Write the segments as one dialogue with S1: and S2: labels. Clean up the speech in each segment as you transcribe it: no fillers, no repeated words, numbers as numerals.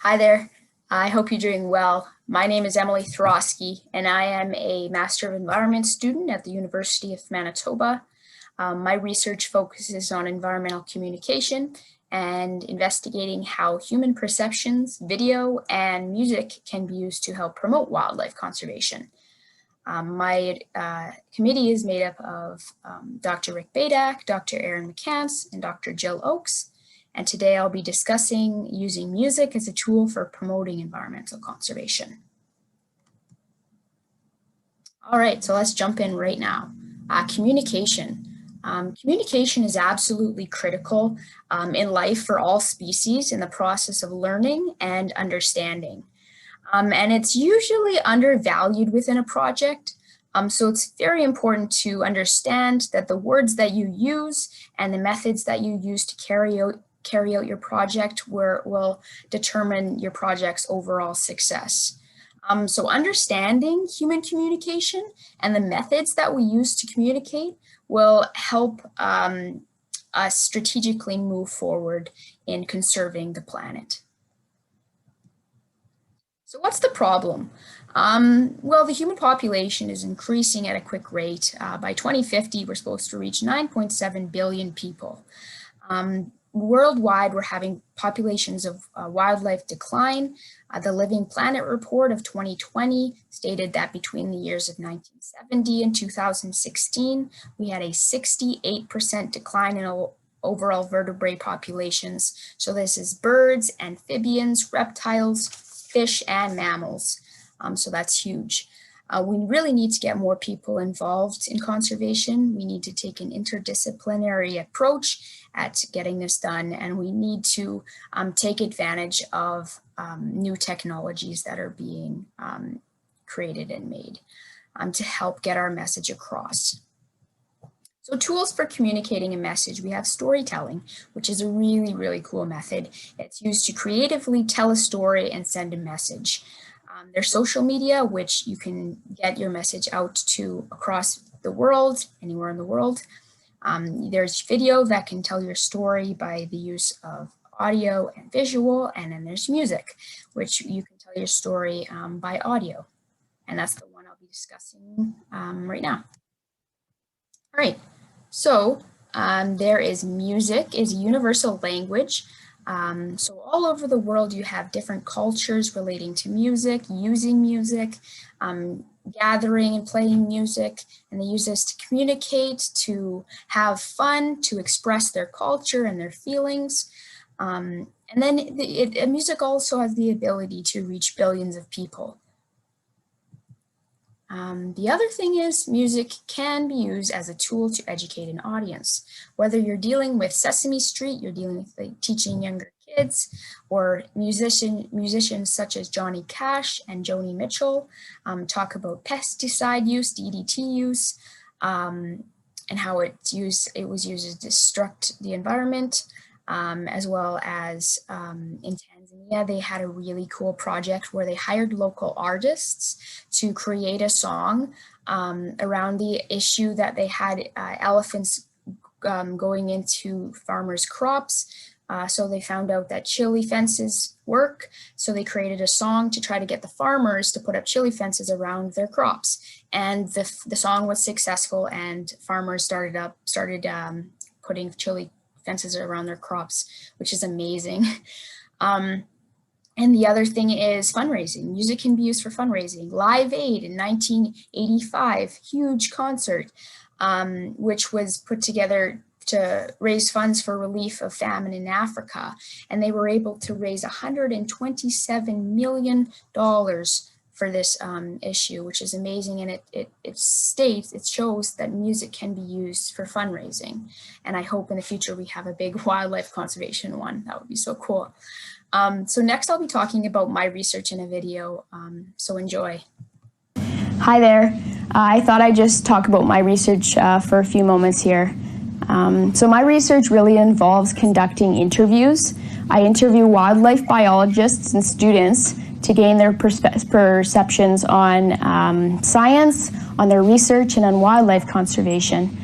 S1: Hi there. I hope you're doing well. My name is Emily Thoroski, and I am a Master of Environment student at the University of Manitoba. My research focuses on environmental communication and investigating how human perceptions, video, and music can be used to help promote wildlife conservation. My committee is made up of Dr. Rick Badak, Dr. Erin McCants, and Dr. Jill Oakes. And today I'll be discussing using music as a tool for promoting environmental conservation. All right, so let's jump in right now. Communication. Communication is absolutely critical in life for all species in the process of learning and understanding. And it's usually undervalued within a project. So it's very important to understand that the words that you use and the methods that you use to carry out your project will determine your project's overall success. So understanding human communication and the methods that we use to communicate will help us strategically move forward in conserving the planet. So what's the problem? Well, the human population is increasing at a quick rate. By 2050, we're supposed to reach 9.7 billion people. Worldwide, we're having populations of wildlife decline. The Living Planet report of 2020 stated that between the years of 1970 and 2016, we had a 68% decline in overall vertebrate populations. So this is birds, amphibians, reptiles, fish, and mammals. So that's huge. We really need to get more people involved in conservation. We need to take an interdisciplinary approach at getting this done, and we need to take advantage of new technologies that are being created and made to help get our message across. So tools for communicating a message, we have storytelling, which is a really, really cool method. It's used to creatively tell a story and send a message. There's social media, which you can get your message out to across the world, anywhere in the world. There's video that can tell your story by the use of audio and visual, and then there's music, which you can tell your story by audio. And that's the one I'll be discussing right now. All right, so there is music is a universal language. So all over the world, you have different cultures relating to music, using music, gathering and playing music, and they use this to communicate, to have fun, to express their culture and their feelings. And then music also has the ability to reach billions of people. The other thing is music can be used as a tool to educate an audience. Whether you're dealing with Sesame Street, you're dealing with teaching younger kids, or musicians such as Johnny Cash and Joni Mitchell talk about pesticide use, DDT use, and how it was used to destruct the environment. As well as in Tanzania, they had a really cool project where they hired local artists to create a song around the issue that they had elephants going into farmers' crops. So they found out that chili fences work. So they created a song to try to get the farmers to put up chili fences around their crops. And the song was successful, and farmers started putting chili fences around their crops, which is amazing. And the other thing is fundraising. Music can be used for fundraising. Live Aid in 1985, huge concert, which was put together to raise funds for relief of famine in Africa. And they were able to raise $127 million for this issue, which is amazing. And it shows that music can be used for fundraising. And I hope in the future we have a big wildlife conservation one. That would be so cool. So next I'll be talking about my research in a video, so enjoy.
S2: Hi there. I thought I'd just talk about my research for a few moments here. So my research really involves conducting interviews. I interview wildlife biologists and students to gain their perceptions on science, on their research, and on wildlife conservation.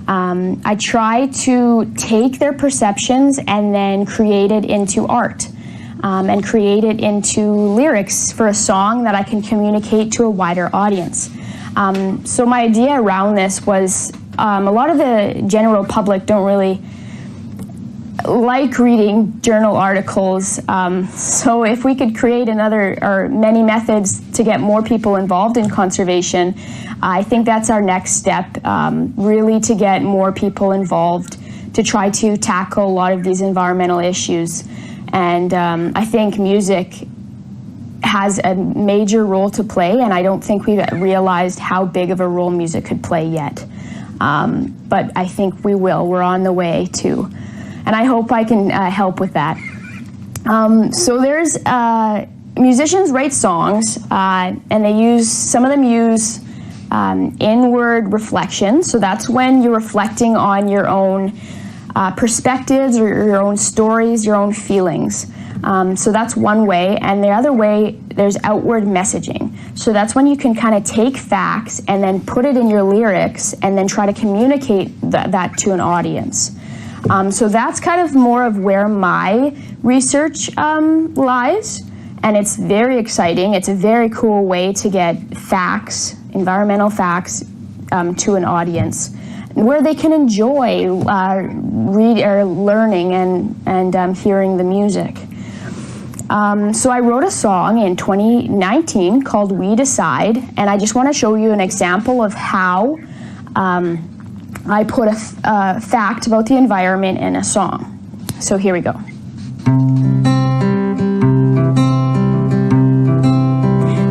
S2: I try to take their perceptions and then create it into art. and create it into lyrics for a song that I can communicate to a wider audience. So my idea around this was a lot of the general public don't really like reading journal articles. So if we could create many methods to get more people involved in conservation, I think that's our next step, really to get more people involved to try to tackle a lot of these environmental issues. And I think music has a major role to play, and I don't think we've realized how big of a role music could play yet. But I think we will. We're on the way to. And I hope I can help with that. So there's musicians write songs, and some of them use inward reflection. So that's when you're reflecting on your own perspectives or your own stories, your own feelings. So that's one way. And the other way, there's outward messaging. So that's when you can kind of take facts and then put it in your lyrics and then try to communicate that to an audience. So that's kind of more of where my research lies, and it's very exciting. It's a very cool way to get facts, environmental facts, to an audience where they can enjoy learning and hearing the music. So I wrote a song in 2019 called We Decide, and I just want to show you an example of how I put a fact about the environment in a song. So here we go.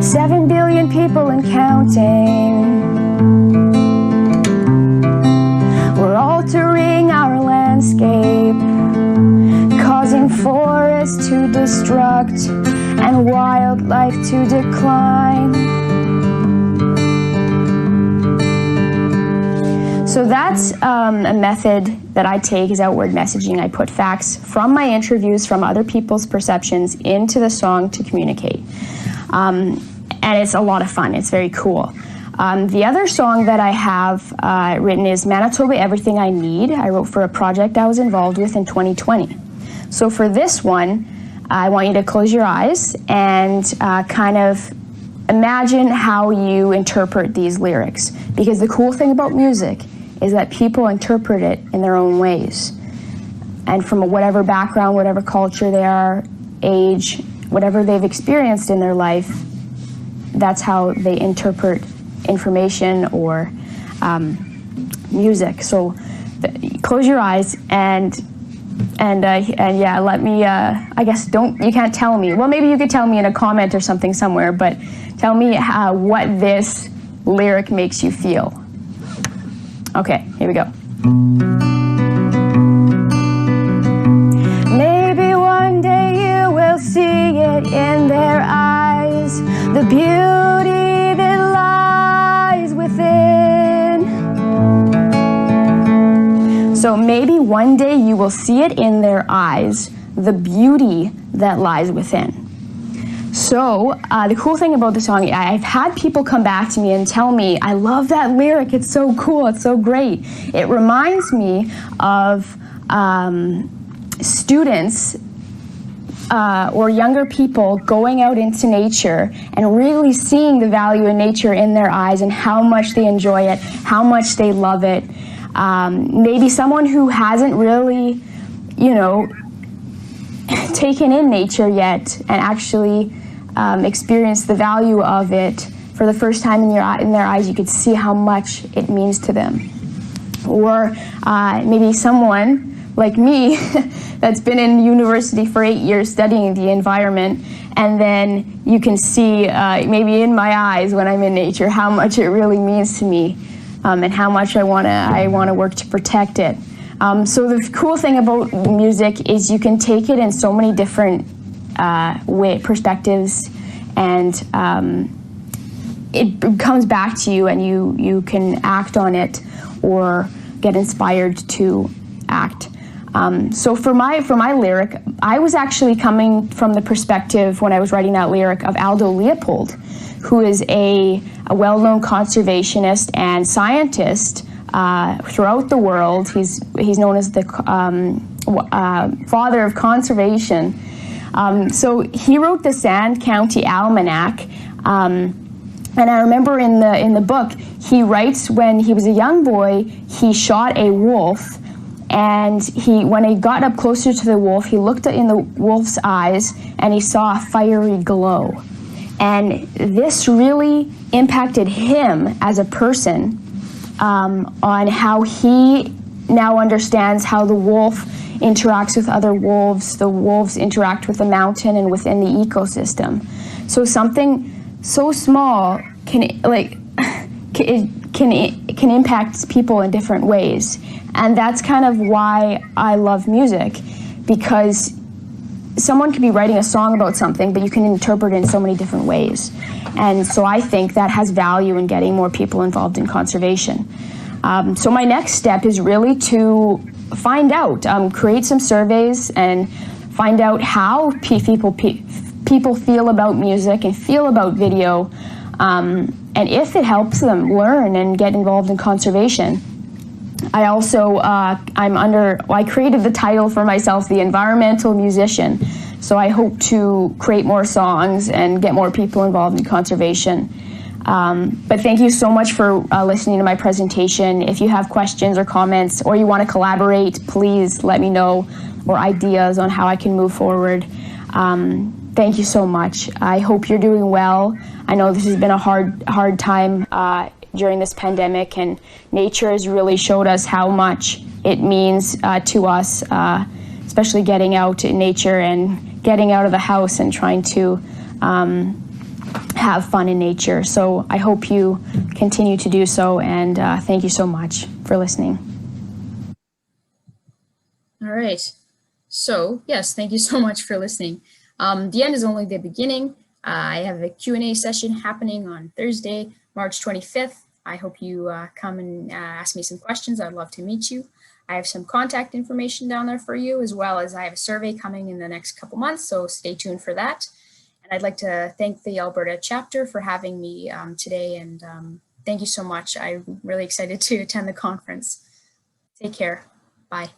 S2: 7 billion people and counting. We're altering our landscape, causing forests to destruct and wildlife to decline. So that's a method that I take is outward messaging. I put facts from my interviews, from other people's perceptions into the song to communicate. And it's a lot of fun. It's very cool. The other song that I have written is Manitoba, Everything I Need. I wrote for a project I was involved with in 2020. So for this one, I want you to close your eyes and kind of imagine how you interpret these lyrics. Because the cool thing about music is that people interpret it in their own ways. And from whatever background, whatever culture they are, age, whatever they've experienced in their life, that's how they interpret information or music. So close your eyes and yeah, let me, I guess you can't tell me. Well, maybe you could tell me in a comment or something somewhere, but tell me what this lyric makes you feel. Okay, here we go. Maybe one day you will see it in their eyes, the beauty that lies within. So maybe one day you will see it in their eyes, the beauty that lies within. So the cool thing about the song, I've had people come back to me and tell me, I love that lyric, it's so cool, it's so great. It reminds me of students or younger people going out into nature and really seeing the value in nature in their eyes and how much they enjoy it, how much they love it. Maybe someone who hasn't really, taken in nature yet and actually experienced the value of it for the first time in their eyes, you could see how much it means to them. Or maybe someone like me that's been in university for 8 years studying the environment, and then you can see maybe in my eyes when I'm in nature how much it really means to me and how much I want to work to protect it. So the cool thing about music is you can take it in so many different perspectives, and it comes back to you, and you can act on it or get inspired to act. So for my lyric, I was actually coming from the perspective when I was writing that lyric of Aldo Leopold, who is a well-known conservationist and scientist throughout the world. He's known as the father of conservation. So he wrote the Sand County Almanac. And I remember in the book, he writes when he was a young boy, he shot a wolf, and when he got up closer to the wolf, he looked in the wolf's eyes and he saw a fiery glow. And this really impacted him as a person on how he now understands how the wolf interacts with other wolves, the wolves interact with the mountain and within the ecosystem. So something so small can impact people in different ways. And that's kind of why I love music, because someone could be writing a song about something, but you can interpret it in so many different ways. And so I think that has value in getting more people involved in conservation. So my next step is really to find out, create some surveys and find out how people feel about music and feel about video, and if it helps them learn and get involved in conservation. I also, I created the title for myself, the environmental musician. So I hope to create more songs and get more people involved in conservation. But thank you so much for listening to my presentation. If you have questions or comments, or you want to collaborate, please let me know, or ideas on how I can move forward. Thank you so much. I hope you're doing well. I know this has been a hard time during this pandemic, and nature has really showed us how much it means to us, especially getting out in nature and getting out of the house and trying to have fun in nature. So I hope you continue to do so, and thank you so much for listening.
S1: All right. So yes, thank you so much for listening. The end is only the beginning. I have a Q&A session happening on Thursday, March 25th. I hope you come and ask me some questions. I'd love to meet you. I have some contact information down there for you, as well as I have a survey coming in the next couple months, so stay tuned for that. And I'd like to thank the Alberta chapter for having me today, and thank you so much. I'm really excited to attend the conference. Take care. Bye.